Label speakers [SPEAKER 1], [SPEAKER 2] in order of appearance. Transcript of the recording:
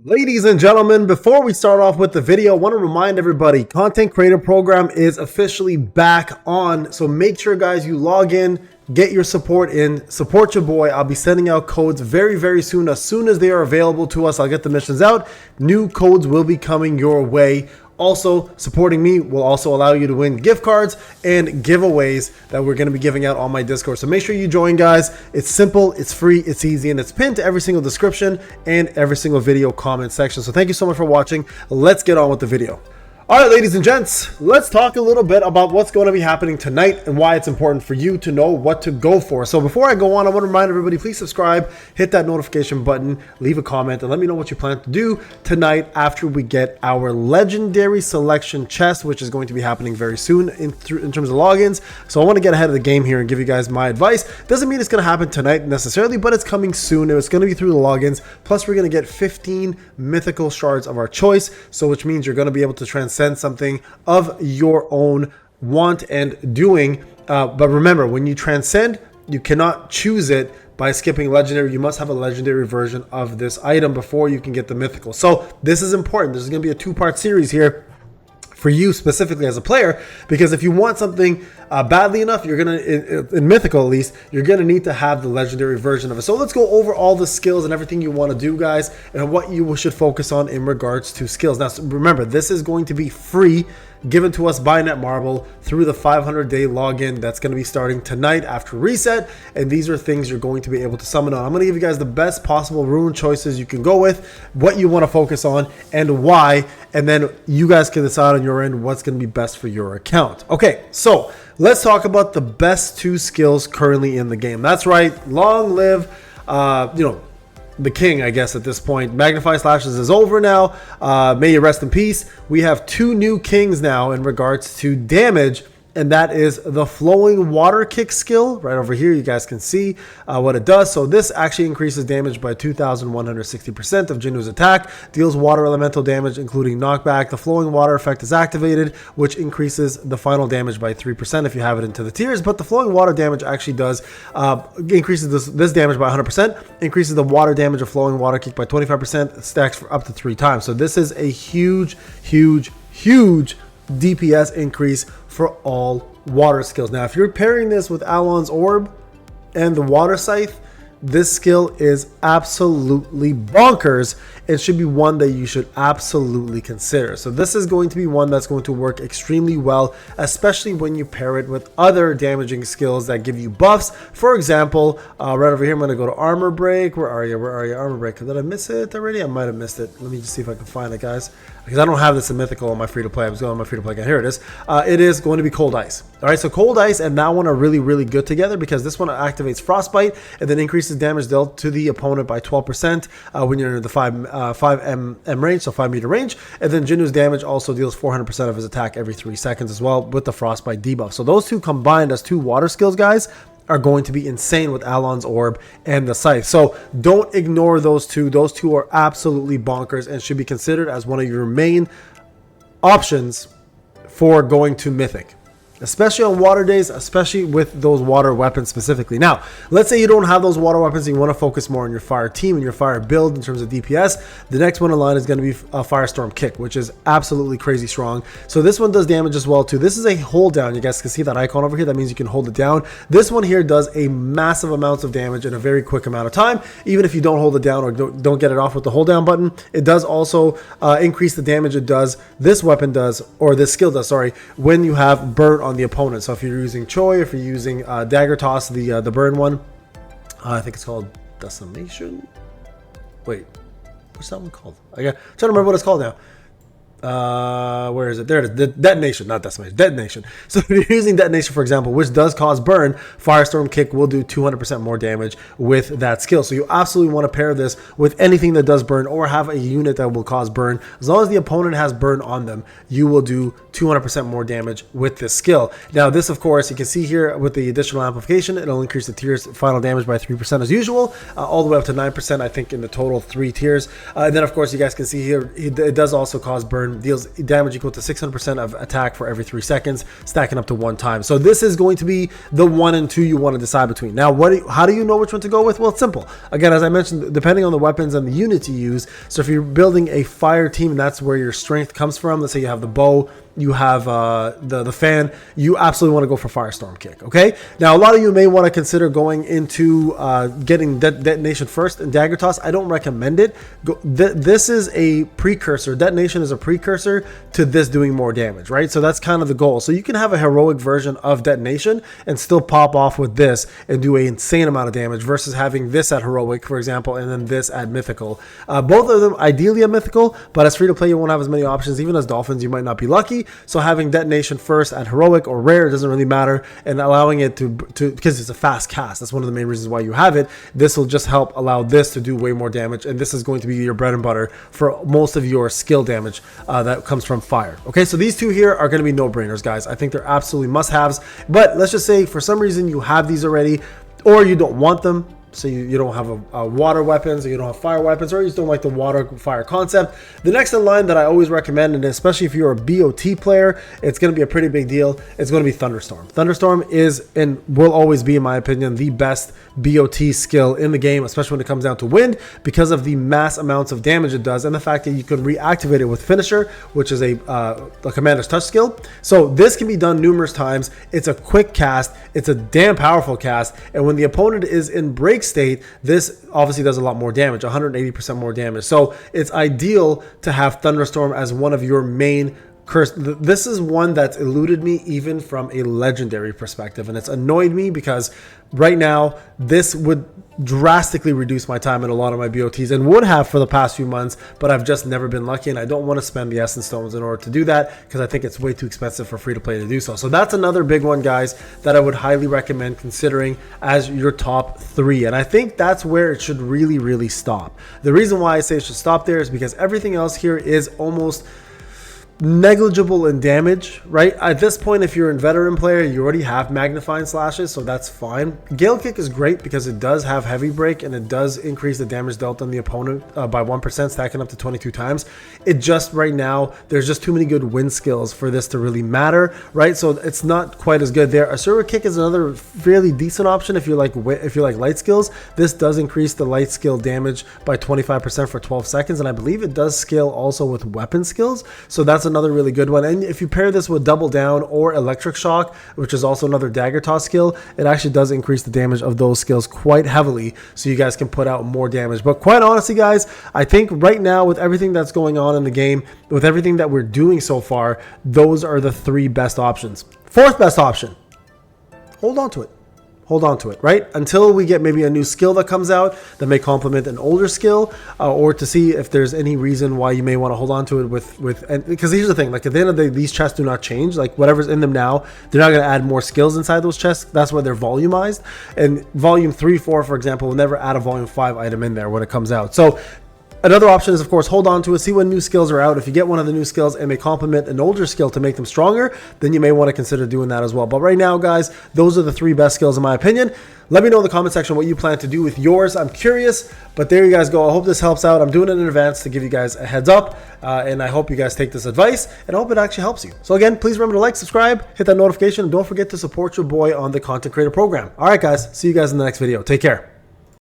[SPEAKER 1] Ladies and gentlemen, before we start off with the video, I want to remind everybody, Content Creator Program is officially back on. So make sure, guys, you log in, get your support in, support your boy. I'll be sending out codes very soon. As soon as they are available to us, I'll get the missions out. New codes will be coming your way. Also, supporting me will also allow you to win gift cards and giveaways that we're going to be giving out on my Discord. So make sure you join, guys. It's simple, it's free, it's easy, and it's pinned to every single description and every single video comment section. So thank you so much for watching. Let's get on with the video. All right, ladies and gents, let's talk a little bit about what's going to be happening tonight and why it's important for you to know what to go for. So before I go on, I want to remind everybody, please subscribe, hit that notification button, leave a comment, and let me know what you plan to do tonight after we get our legendary selection chest, which is going to be happening very soon in terms of logins. So I want to get ahead of the game here and give you guys my advice. Doesn't mean it's going to happen tonight necessarily, but it's coming soon. It's going to be through the logins. Plus, we're going to get 15 mythical shards of our choice, so which means you're going to be able to transcend something of your own want and doing. But remember, when you transcend, you cannot choose it by skipping legendary. You must have a legendary version of this item before you can get the mythical. So this is important. This is going to be a two-part series here for you specifically as a player, because if you want something badly enough, you're gonna, in mythical at least, you're gonna need to have the legendary version of it. So let's go over all the skills and everything you want to do, guys, and what you should focus on in regards to skills. Now remember, this is going to be free, given to us by Netmarble through the 500-day login that's going to be starting tonight after reset, and these are things you're going to be able to summon on. I'm going to give you guys the best possible rune choices you can go with, what you want to focus on, and why, and then you guys can decide on your end what's going to be best for your account. Okay, so let's talk about the best two skills currently in the game. That's right, long live, the king, I guess, at this point. Magnify Slashes is over now. May you rest in peace. We have two new kings now in regards to damage, and that is the Flowing Water Kick skill. Right over here, you guys can see what it does. So this actually increases damage by 2,160% of Jinu's attack, deals water elemental damage, including knockback. The Flowing Water effect is activated, which increases the final damage by 3% if you have it into the tiers. But the Flowing Water damage actually does increases this damage by 100%, increases the water damage of Flowing Water Kick by 25%, stacks for up to 3 times. So this is a huge DPS increase for all water skills. Now, if you're pairing this with Alon's Orb and the Water Scythe, this skill is absolutely bonkers. It should be one that you should absolutely consider. So this is going to be one that's going to work extremely well, especially when you pair it with other damaging skills that give you buffs. For example, right over here, I'm going to go to Armor Break. Where are you? Armor Break. Did I miss it already? I might have missed it. Let me just see if I can find it, guys, because I don't have this in Mythical on my free-to-play. I was going on my free-to-play again. Here it is. It is going to be Cold Ice. All right, so Cold Ice and that one are really good together, because this one activates Frostbite and then increases damage dealt to the opponent by 12% when you're in the 5 range, so 5 meter range. And then Jinu's damage also deals 400% of his attack every 3 seconds as well with the Frostbite debuff. So those two combined as 2 water skills, guys, are going to be insane with Alon's Orb and the Scythe. So don't ignore those two. Those two are absolutely bonkers and should be considered as one of your main options for going to Mythic, especially on water days, especially with those water weapons specifically. Now, let's say you don't have those water weapons and you want to focus more on your fire team and your fire build in terms of DPS. The next one in line is going to be a Firestorm Kick, which is absolutely crazy strong. So this one does damage as well too. This is a hold down. You guys can see that icon over here. That means you can hold it down. This one here does a massive amounts of damage in a very quick amount of time. Even if you don't hold it down or don't get it off with the hold down button, it does also increase the damage it does. This weapon does, or this skill does, sorry, when you have burn on the opponent. So if you're using Choi, if you're using Dagger Toss, the burn one, I think it's called Decimation. Wait, what's that one called? I'm trying to remember what it's called now. Where is it? There it is. Detonation, not Decimation. Detonation. So if you're using Detonation, for example, which does cause burn, Firestorm Kick will do 200% more damage with that skill. So you absolutely want to pair this with anything that does burn or have a unit that will cause burn. As long as the opponent has burn on them, you will do 200% more damage with this skill. Now this, of course, you can see here with the additional amplification, it'll increase the tier's final damage by 3% as usual, all the way up to 9%, I think, in the total 3 tiers. And then, of course, you guys can see here, it does also cause burn burn, deals damage equal to 600% of attack for every 3 seconds, stacking up to 1 time. So this is going to be the 1 and 2 you want to decide between. Now, how do you know which one to go with? Well, it's simple. Again, as I mentioned, depending on the weapons and the units you use. So if you're building a fire team, and that's where your strength comes from. Let's say you have the bow, you have the fan, you absolutely want to go for Firestorm Kick. Okay, now a lot of you may want to consider going into getting detonation first and dagger toss. I don't recommend it. This is a precursor. Detonation is a precursor to this doing more damage, right? So that's kind of the goal. So you can have a heroic version of detonation and still pop off with this and do an insane amount of damage versus having this at heroic, for example, and then this at mythical. Both of them ideally at mythical, but as free to play you won't have as many options. Even as dolphins you might not be lucky. So having detonation first at heroic or rare doesn't really matter, and allowing it to because it's a fast cast. That's one of the main reasons why you have it. This will just help allow this to do way more damage, and this is going to be your bread and butter for most of your skill damage that comes from fire. Okay, so these two here are going to be no-brainers, guys. I think they're absolutely must-haves. But let's just say for some reason you have these already, or you don't want them. So you don't have a water weapons, or you don't have fire weapons, or you just don't like the water fire concept. The next in line that I always recommend, and especially if you're a BOT player, it's going to be a pretty big deal. It's going to be Thunderstorm. Thunderstorm is and will always be, in my opinion, the best BOT skill in the game, especially when it comes down to wind, because of the mass amounts of damage it does, and the fact that you can reactivate it with Finisher, which is a commander's touch skill. So this can be done numerous times. It's a quick cast. It's a damn powerful cast, and when the opponent is in break state, this obviously does a lot more damage, 180% more damage. So it's ideal to have Thunderstorm as one of your main curse. This is one that's eluded me even from a legendary perspective, and it's annoyed me because right now this would drastically reduce my time in a lot of my BOTs, and would have for the past few months, but I've just never been lucky, and I don't want to spend the Essence Stones in order to do that because I think it's way too expensive for free to play to do so. So that's another big one, guys, that I would highly recommend considering as your top 3, and I think that's where it should really stop. The reason why I say it should stop there is because everything else here is almost negligible in damage, right? At this point, if you're a veteran player, you already have magnifying slashes, so that's fine. Gale Kick is great because it does have heavy break, and it does increase the damage dealt on the opponent by 1%, stacking up to 22 times. It just right now, there's just too many good wind skills for this to really matter, right? So it's not quite as good there. A Server Kick is another fairly decent option if you like light skills. This does increase the light skill damage by 25% for 12 seconds, and I believe it does scale also with weapon skills, so that's another really good one. And if you pair this with Double Down or Electric Shock, which is also another dagger toss skill, it actually does increase the damage of those skills quite heavily, so you guys can put out more damage. But quite honestly, guys, I think right now with everything that's going on in the game, with everything that we're doing so far, those are the 3 best options. 4th best option, hold on to it. Hold on to it, right? Until we get maybe a new skill that comes out that may complement an older skill, or to see if there's any reason why you may want to hold on to it and because here's the thing, like at the end of the day, these chests do not change. Like whatever's in them now, they're not going to add more skills inside those chests. That's why they're volumized. And volume 3, 4, for example, will never add a volume 5 item in there when it comes out. So another option is, of course, hold on to it, see when new skills are out. If you get one of the new skills and may complement an older skill to make them stronger, then you may want to consider doing that as well. But right now, guys, those are the 3 best skills in my opinion. Let me know in the comment section what you plan to do with yours. I'm curious, but there you guys go. I hope this helps out. I'm doing it in advance to give you guys a heads up, and I hope you guys take this advice, and I hope it actually helps you. So again, please remember to like, subscribe, hit that notification, and don't forget to support your boy on the Content Creator Program. All right, guys, see you guys in the next video. Take care.